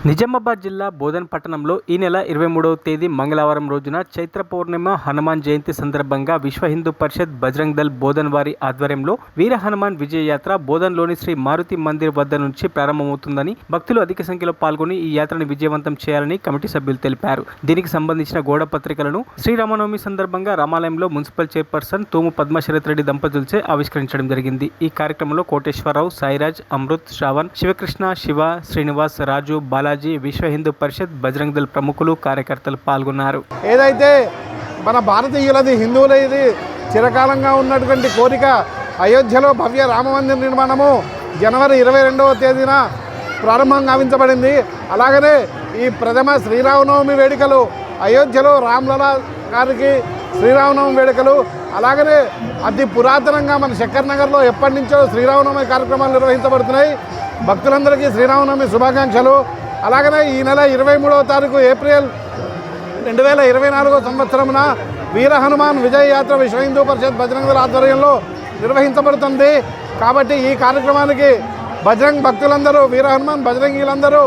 నిజామాబాద్ జిల్లా బోధన్ పట్టణంలో ఈ నెల 23వ తేదీ మంగళవారం రోజున చైత్ర పౌర్ణిమ హనుమాన్ జయంతి సందర్భంగా విశ్వ హిందూ పరిషత్ బజరంగ్ దళ్ బోధన్ వారి ఆధ్వర్యంలో వీర హనుమాన్ విజయ యాత్ర బోధన్లోని శ్రీ మారుతి మందిర్ వద్ద నుంచి ప్రారంభమవుతుందని భక్తులు అధిక సంఖ్యలో పాల్గొని ఈ యాత్రను విజయవంతం చేయాలని కమిటీ సభ్యులు తెలిపారు. దీనికి సంబంధించిన గోడ పత్రికలను శ్రీరామనవమి సందర్భంగా రామాలయంలో మున్సిపల్ చైర్పర్సన్ తూము పద్మశరత్ రెడ్డి దంపతులచే ఆవిష్కరించడం జరిగింది. ఈ కార్యక్రమంలో కోటేశ్వరరావు, సాయిరాజ్, అమృత్, శ్రావణ్, శివకృష్ణ, శివ, శ్రీనివాస్, రాజు, బాలాజీ, విశ్వ హిందూ పరిషత్ బజరంగ్ దళ్ ప్రముఖులు, కార్యకర్తలు పాల్గొన్నారు. ఏదైతే మన భారతీయులది, హిందువులది చిరకాలంగా ఉన్నటువంటి కోరిక అయోధ్యలో భవ్య రామమందిర నిర్మాణము జనవరి 22వ తేదీన ప్రారంభం గావించబడింది. అలాగనే ఈ ప్రథమ శ్రీరామనవమి వేడుకలు అయోధ్యలో రామ్లలా గారికి శ్రీరామనవమి వేడుకలు, అలాగనే అతి పురాతనంగా మన శక్కర్ నగర్లో ఎప్పటి నుంచో శ్రీరామనవమి కార్యక్రమాలు నిర్వహించబడుతున్నాయి. భక్తులందరికీ శ్రీరామనవమి శుభాకాంక్షలు. అలాగనే ఈ నెల 23వ తారీఖు ఏప్రిల్ 2024 సంవత్సరమున వీర హనుమాన్ విజయ యాత్ర విశ్వ హిందూ పరిషత్ బజరంగ్ దళ్ ఆధ్వర్యంలో నిర్వహించబడుతుంది. కాబట్టి ఈ కార్యక్రమానికి బజరంగ్ భక్తులందరూ, వీర హనుమాన్ బజరంగీలందరూ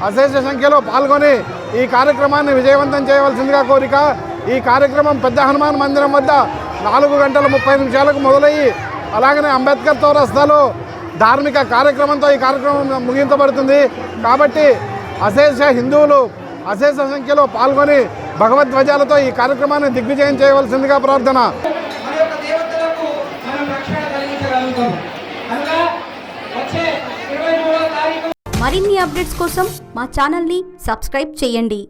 అశేష సంఖ్యలో పాల్గొని ఈ కార్యక్రమాన్ని విజయవంతం చేయవలసిందిగా కోరిక. ఈ కార్యక్రమం పెద్ద హనుమాన్ మందిరం వద్ద 4:30 మొదలయ్యి అలాగనే అంబేద్కర్ చౌరస్తాలో ధార్మిక కార్యక్రమంతో ఈ కార్యక్రమం ముగించబడుతుంది. కాబట్టి అశేష హిందువులు అశేష సంఖ్యలో పాల్గొని భగవద్ధ్వజాలతో ఈ కార్యక్రమాన్ని దిగ్విజయం చేయవలసిందిగా ప్రార్థన. మరిన్ని అప్డేట్స్ కోసం మా ఛానల్ని సబ్స్క్రైబ్ చేయండి.